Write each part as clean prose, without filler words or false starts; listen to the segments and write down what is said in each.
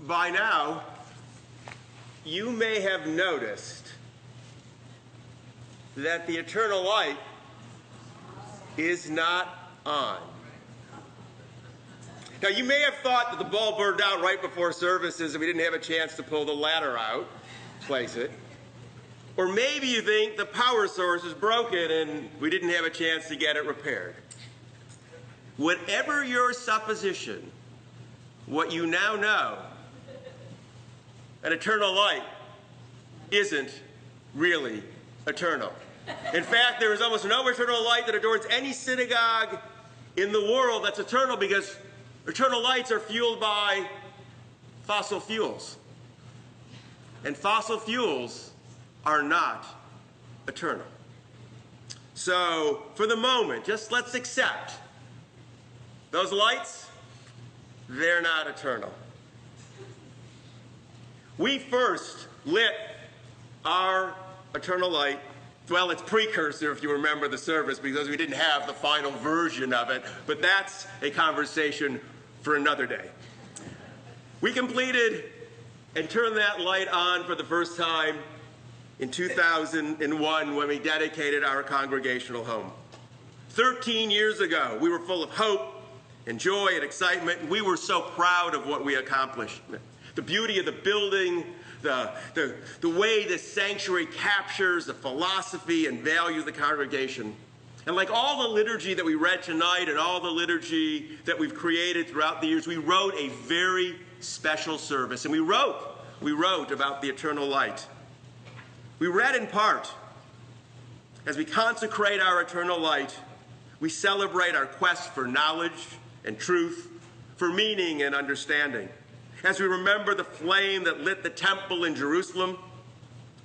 by now, you may have noticed that the eternal light is not on. Now, you may have thought that the bulb burned out right before services and we didn't have a chance to pull the ladder out, place it. Or maybe you think the power source is broken and we didn't have a chance to get it repaired. Whatever your supposition, what you now know, an eternal light isn't really eternal. In fact, there is almost no eternal light that adorns any synagogue in the world that's eternal, because eternal lights are fueled by fossil fuels. And fossil fuels are not eternal. So, for the moment, just let's accept those lights, they're not eternal. We first lit our eternal light, well, it's precursor, if you remember the service, because we didn't have the final version of it, but that's a conversation for another day. We completed and turned that light on for the first time in 2001 when we dedicated our congregational home. 13 years ago, we were full of hope and joy and excitement, and we were so proud of what we accomplished. The beauty of the building, the way this sanctuary captures the philosophy and value of the congregation. And like all the liturgy that we read tonight and all the liturgy that we've created throughout the years, we wrote a very special service. And we wrote about the eternal light. We read in part, as we consecrate our eternal light, we celebrate our quest for knowledge and truth, for meaning and understanding. As we remember the flame that lit the temple in Jerusalem,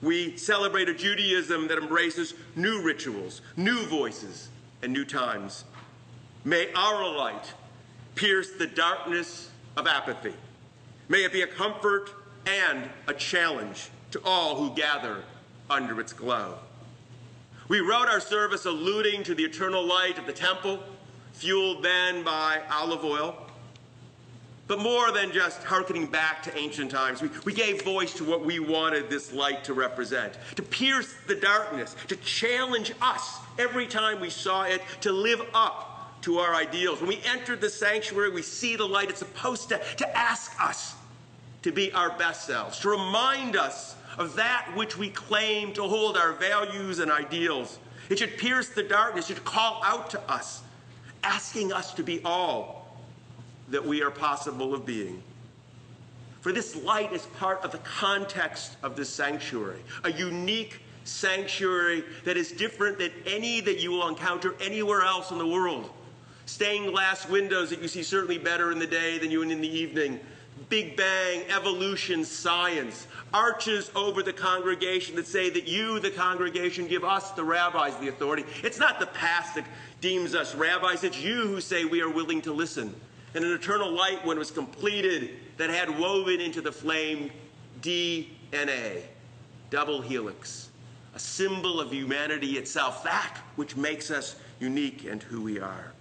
we celebrate a Judaism that embraces new rituals, new voices, and new times. May our light pierce the darkness of apathy. May it be a comfort and a challenge to all who gather under its glow. We wrote our service alluding to the eternal light of the temple, fueled then by olive oil. But more than just hearkening back to ancient times, we gave voice to what we wanted this light to represent, to pierce the darkness, to challenge us every time we saw it, to live up to our ideals. When we entered the sanctuary, we see the light. It's supposed to ask us to be our best selves, to remind us of that which we claim to hold, our values and ideals. It should pierce the darkness. It should call out to us, asking us to be all that we are possible of being. For this light is part of the context of this sanctuary, a unique sanctuary that is different than any that you will encounter anywhere else in the world. Stained glass windows that you see certainly better in the day than you in the evening. Big Bang, evolution, science. Arches over the congregation that say that you, the congregation, give us, the rabbis, the authority. It's not the past that deems us rabbis. It's you who say we are willing to listen. And an eternal light, when it was completed, that had woven into the flame DNA, double helix, a symbol of humanity itself, that which makes us unique and who we are.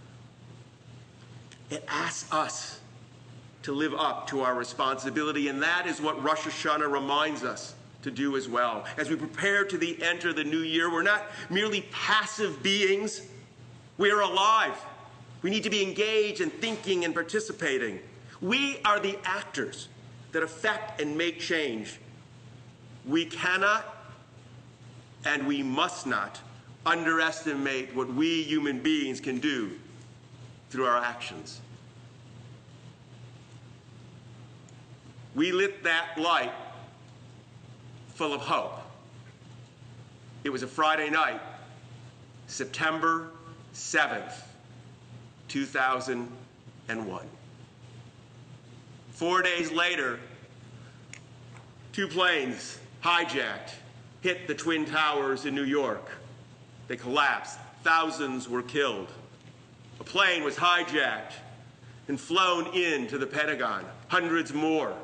It asks us to live up to our responsibility, and that is what Rosh Hashanah reminds us to do as well. As we prepare to enter the new year, we're not merely passive beings, we are alive. We need to be engaged and thinking and participating. We are the actors that affect and make change. We cannot and we must not underestimate what we human beings can do through our actions. We lit that light full of hope. It was a Friday night, September 7th. 2001. 4 days later, 2 planes hijacked, hit the Twin Towers in New York. They collapsed. Thousands were killed. A plane was hijacked and flown into the Pentagon. Hundreds more.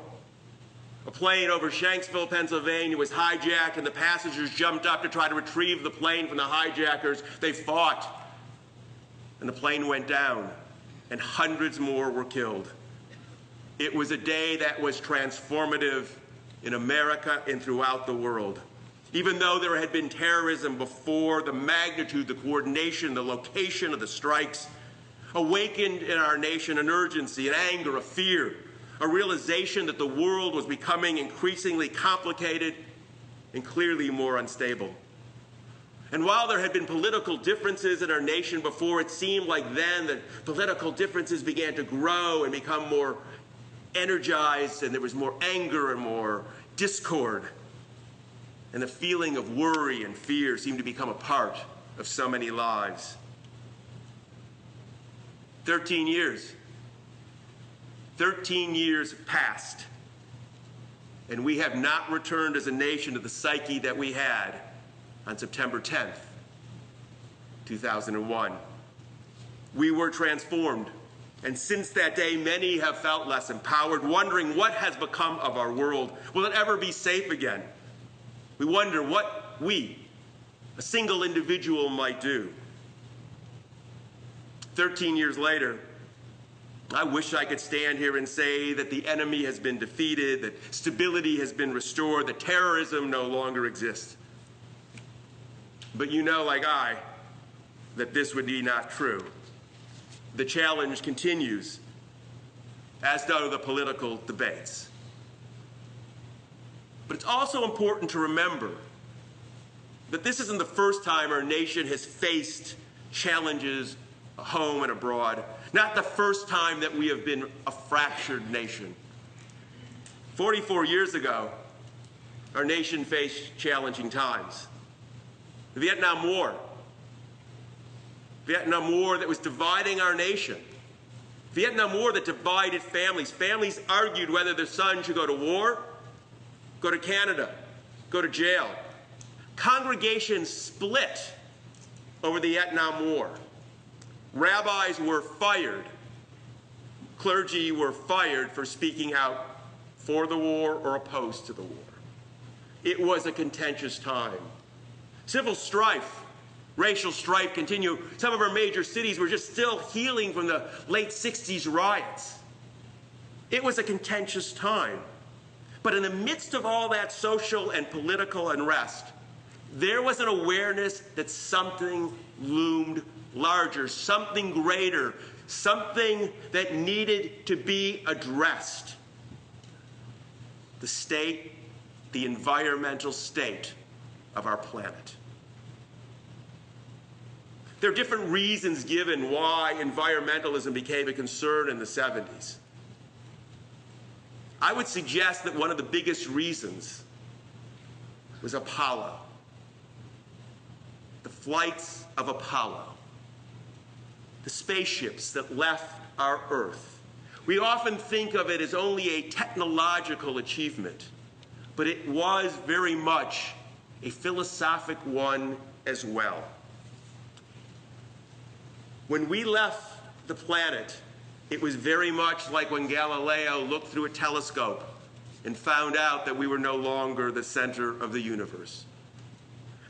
A plane over Shanksville, Pennsylvania was hijacked, and the passengers jumped up to try to retrieve the plane from the hijackers. They fought. And the plane went down, and hundreds more were killed. It was a day that was transformative in America and throughout the world. Even though there had been terrorism before, the magnitude, the coordination, the location of the strikes awakened in our nation an urgency, an anger, a fear, a realization that the world was becoming increasingly complicated and clearly more unstable. And while there had been political differences in our nation before, it seemed like then that political differences began to grow and become more energized, and there was more anger and more discord. And the feeling of worry and fear seemed to become a part of so many lives. 13 years. 13 years passed, and we have not returned as a nation to the psyche that we had on September 10th, 2001. We were transformed, and since that day, many have felt less empowered, wondering what has become of our world. Will it ever be safe again? We wonder what we, a single individual, might do. 13 years later, I wish I could stand here and say that the enemy has been defeated, that stability has been restored, that terrorism no longer exists. But you know, like I, that this would be not true. The challenge continues, as do the political debates. But it's also important to remember that this isn't the first time our nation has faced challenges at home and abroad. Not the first time that we have been a fractured nation. 44 years ago, our nation faced challenging times. The Vietnam War. Vietnam War that was dividing our nation. Vietnam War that divided families. Families argued whether their son should go to war, go to Canada, go to jail. Congregations split over the Vietnam War. Rabbis were fired. Clergy were fired for speaking out for the war or opposed to the war. It was a contentious time. Civil strife, racial strife continued. Some of our major cities were just still healing from the late 60s riots. It was a contentious time. But in the midst of all that social and political unrest, there was an awareness that something loomed larger, something greater, something that needed to be addressed. The state, the environmental state of our planet. There are different reasons given why environmentalism became a concern in the 70s. I would suggest that one of the biggest reasons was Apollo. The flights of Apollo. The spaceships that left our Earth. We often think of it as only a technological achievement, but it was very much a philosophic one as well. When we left the planet, it was very much like when Galileo looked through a telescope and found out that we were no longer the center of the universe.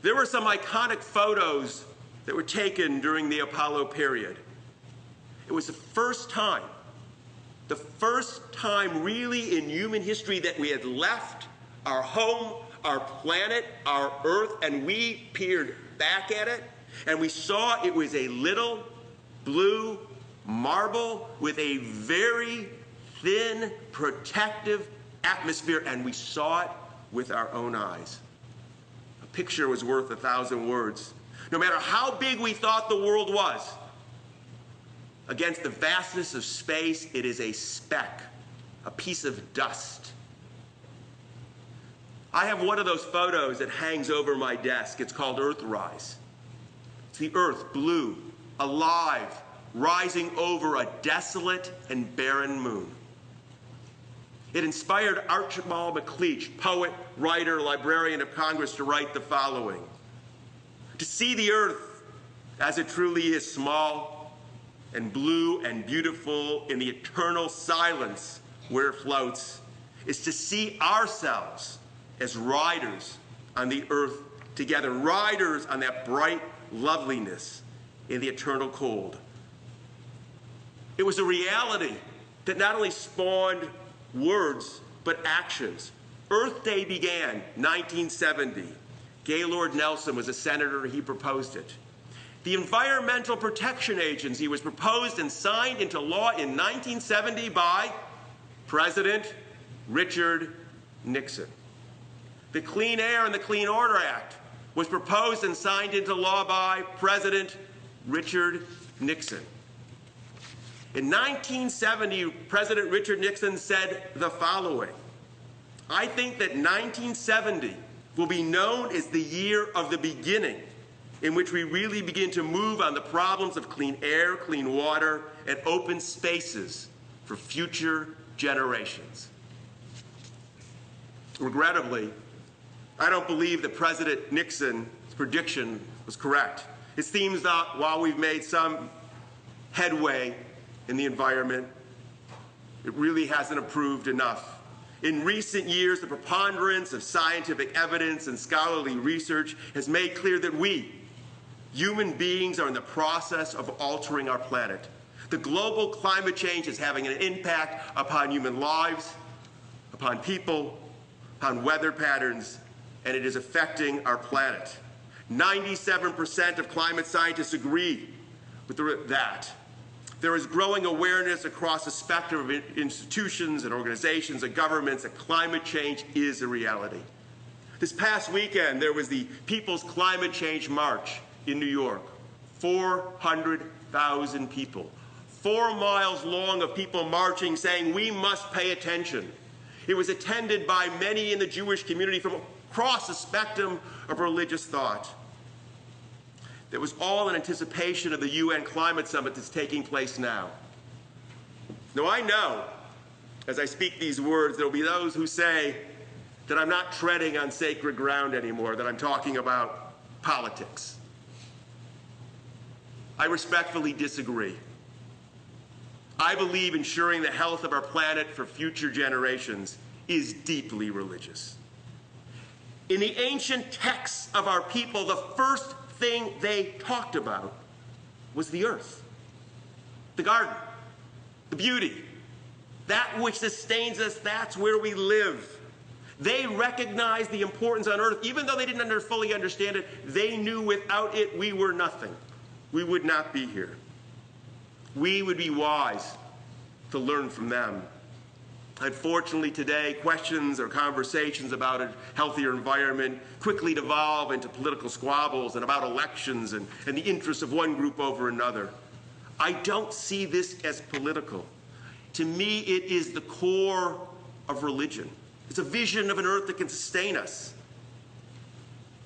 There were some iconic photos that were taken during the Apollo period. It was the first time really in human history that we had left our home, our planet, our Earth, and we peered back at it, and we saw it was a little blue marble with a very thin, protective atmosphere, and we saw it with our own eyes. A picture was worth 1,000 words. No matter how big we thought the world was, against the vastness of space, it is a speck, a piece of dust. I have one of those photos that hangs over my desk. It's called Earthrise. It's the Earth, blue, alive, rising over a desolate and barren moon. It inspired Archibald MacLeish, poet, writer, librarian of Congress, to write the following. To see the Earth as it truly is, small and blue and beautiful in the eternal silence where it floats, is to see ourselves as riders on the Earth together, riders on that bright loveliness in the eternal cold. It was a reality that not only spawned words, but actions. Earth Day began 1970. Gaylord Nelson was a senator. He proposed it. The Environmental Protection Agency was proposed and signed into law in 1970 by President Richard Nixon. The Clean Air and the Clean Water Act was proposed and signed into law by President Richard Nixon. In 1970, President Richard Nixon said the following: "I think that 1970 will be known as the year of the beginning, in which we really begin to move on the problems of clean air, clean water, and open spaces for future generations." Regrettably, I don't believe that President Nixon's prediction was correct. It seems that while we've made some headway in the environment, it really hasn't improved enough. In recent years, the preponderance of scientific evidence and scholarly research has made clear that we, human beings, are in the process of altering our planet. The global climate change is having an impact upon human lives, upon people, upon weather patterns, and it is affecting our planet. 97% of climate scientists agree with that. There is growing awareness across a spectrum of institutions and organizations and governments that climate change is a reality. This past weekend, there was the People's Climate Change March in New York. 400,000 people. 4 miles long of people marching saying, "We must pay attention." It was attended by many in the Jewish community from across the spectrum of religious thought. That was all in anticipation of the UN Climate Summit that's taking place now. Now, I know, as I speak these words, there will be those who say that I'm not treading on sacred ground anymore, that I'm talking about politics. I respectfully disagree. I believe ensuring the health of our planet for future generations is deeply religious. In the ancient texts of our people, the first thing they talked about was the earth, the garden, the beauty, that which sustains us. That's where we live. They recognized the importance on earth. Even though they didn't fully understand it, they knew without it we were nothing. We would not be here. We would be wise to learn from them. Unfortunately, today, questions or conversations about a healthier environment quickly devolve into political squabbles and about elections and the interests of one group over another. I don't see this as political. To me, it is the core of religion. It's a vision of an earth that can sustain us.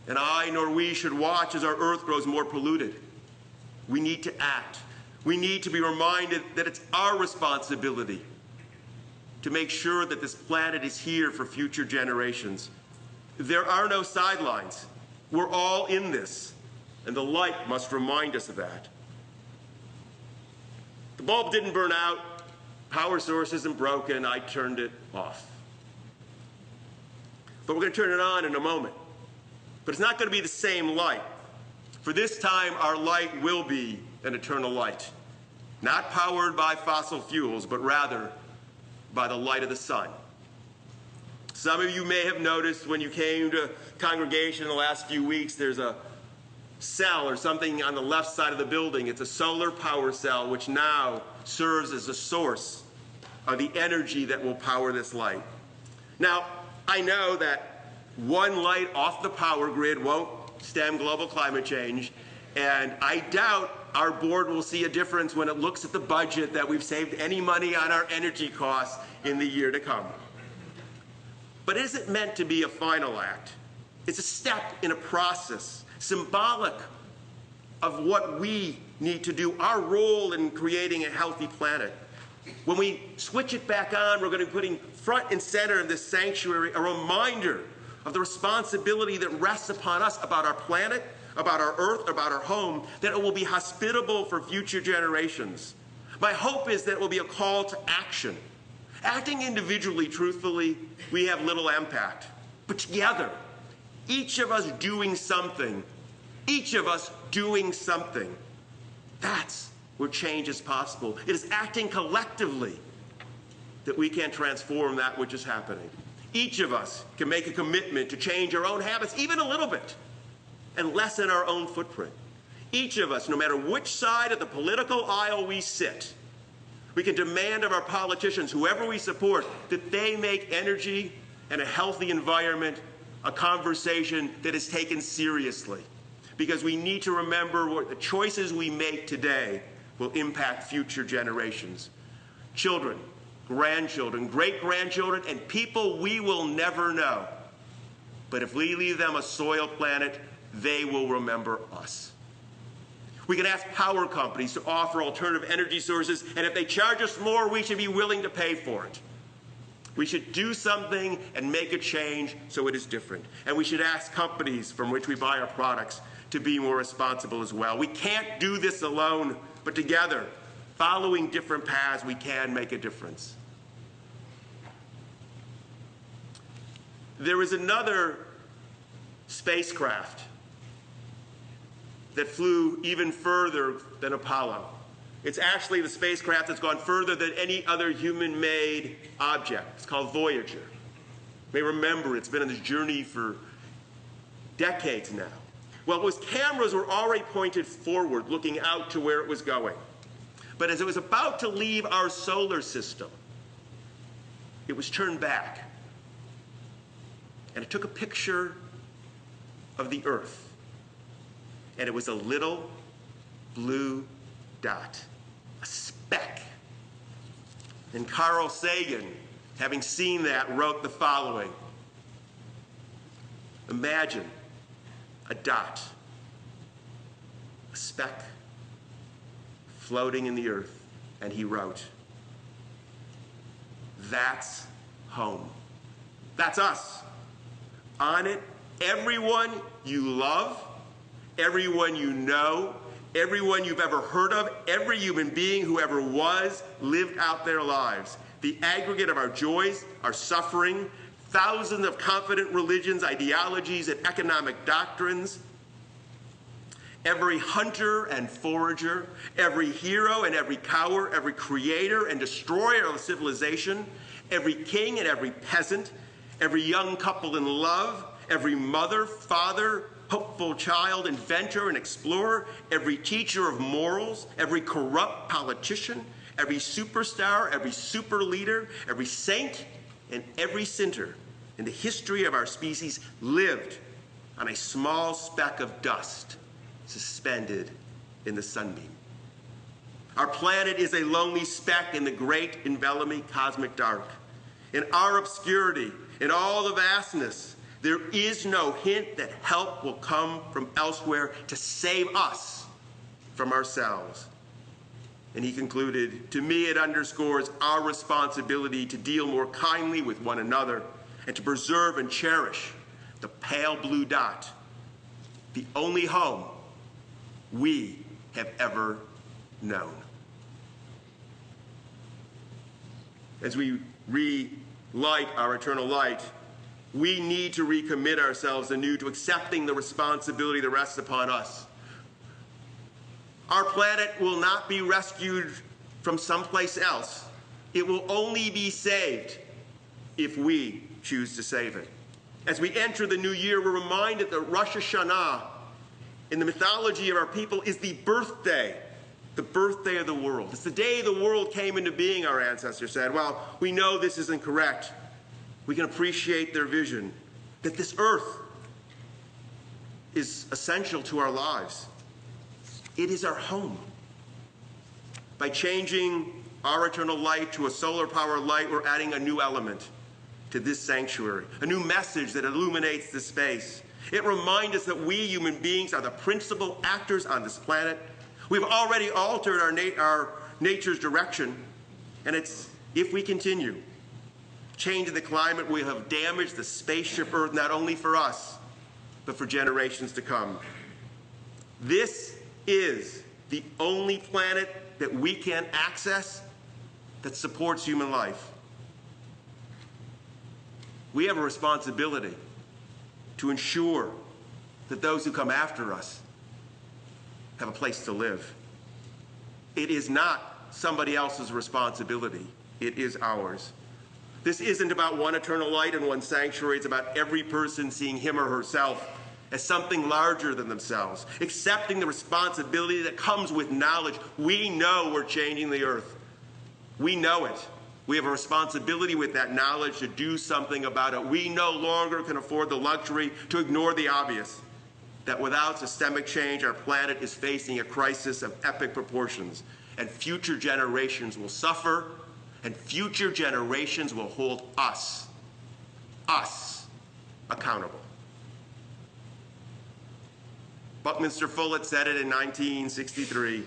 And I nor we should watch as our earth grows more polluted. We need to act. We need to be reminded that it's our responsibility to make sure that this planet is here for future generations. There are no sidelines. We're all in this, and the light must remind us of that. The bulb didn't burn out. Power source isn't broken. I turned it off. But we're going to turn it on in a moment. But it's not going to be the same light. For this time, our light will be an eternal light, not powered by fossil fuels, but rather by the light of the sun. Some of you may have noticed when you came to congregation in the last few weeks, there's a cell or something on the left side of the building. It's a solar power cell, which now serves as a source of the energy that will power this light. Now, I know that one light off the power grid won't stem global climate change, and I doubt our board will see a difference when it looks at the budget that we've saved any money on our energy costs in the year to come. But it isn't meant to be a final act. It's a step in a process, symbolic of what we need to do, our role in creating a healthy planet. When we switch it back on, we're going to be putting front and center in this sanctuary a reminder of the responsibility that rests upon us about our planet, about our earth, about our home, that it will be hospitable for future generations. My hope is that it will be a call to action. Acting individually, truthfully, we have little impact. But together, each of us doing something, that's where change is possible. It is acting collectively that we can't transform that which is happening. Each of us can make a commitment to change our own habits, even a little bit, and lessen our own footprint. Each of us, no matter which side of the political aisle we sit, we can demand of our politicians, whoever we support, that they make energy and a healthy environment a conversation that is taken seriously. Because we need to remember what the choices we make today will impact future generations. Children, grandchildren, great-grandchildren, and people we will never know. But if we leave them a soiled planet, they will remember us. We can ask power companies to offer alternative energy sources, and if they charge us more, we should be willing to pay for it. We should do something and make a change so it is different. And we should ask companies from which we buy our products to be more responsible as well. We can't do this alone, but together, following different paths, we can make a difference. There is another spacecraft that flew even further than Apollo. It's actually the spacecraft that's gone further than any other human-made object. It's called Voyager. You may remember it's been on this journey for decades now. Well, those cameras were already pointed forward, looking out to where it was going. But as it was about to leave our solar system, it was turned back. And it took a picture of the Earth. And it was a little blue dot, a speck. And Carl Sagan, having seen that, wrote the following. Imagine a dot, a speck floating in the earth. And he wrote, that's home. That's us. On it, everyone you love, everyone you know, everyone you've ever heard of, every human being who ever was, lived out their lives. The aggregate of our joys, our suffering, thousands of confident religions, ideologies, and economic doctrines. Every hunter and forager, every hero and every coward, every creator and destroyer of civilization, every king and every peasant, every young couple in love, every mother, father, hopeful child, inventor, and explorer, every teacher of morals, every corrupt politician, every superstar, every super leader, every saint, and every sinner in the history of our species lived on a small speck of dust suspended in the sunbeam. Our planet is a lonely speck in the great enveloping cosmic dark. In our obscurity, in all the vastness, there is no hint that help will come from elsewhere to save us from ourselves. And he concluded, to me it underscores our responsibility to deal more kindly with one another and to preserve and cherish the pale blue dot, the only home we have ever known. As we relight our eternal light, we need to recommit ourselves anew to accepting the responsibility that rests upon us. Our planet will not be rescued from someplace else. It will only be saved if we choose to save it. As we enter the new year, we're reminded that Rosh Hashanah, in the mythology of our people, is the birthday of the world. It's the day the world came into being, our ancestors said. Well, we know this isn't correct. We can appreciate their vision that this earth is essential to our lives. It is our home. By changing our eternal light to a solar power light, we're adding a new element to this sanctuary, a new message that illuminates the space. It reminds us that we human beings are the principal actors on this planet. We've already altered our nature's direction, and if we continue changing the climate, we have damaged the spaceship Earth, not only for us, but for generations to come. This is the only planet that we can access that supports human life. We have a responsibility to ensure that those who come after us have a place to live. It is not somebody else's responsibility. It is ours. This isn't about one eternal light and one sanctuary. It's about every person seeing him or herself as something larger than themselves, accepting the responsibility that comes with knowledge. We know we're changing the earth. We know it. We have a responsibility with that knowledge to do something about it. We no longer can afford the luxury to ignore the obvious, that without systemic change, our planet is facing a crisis of epic proportions, and future generations will suffer, and future generations will hold us accountable. Buckminster Fuller said it in 1963.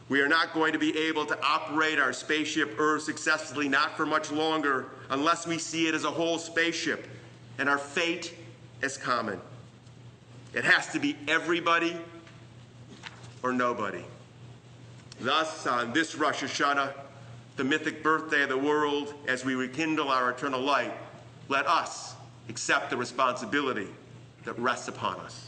We are not going to be able to operate our spaceship Earth successfully, not for much longer, unless we see it as a whole spaceship and our fate as common. It has to be everybody or nobody. Thus, on this Rosh Hashanah, the mythic birthday of the world, as we rekindle our eternal light, let us accept the responsibility that rests upon us.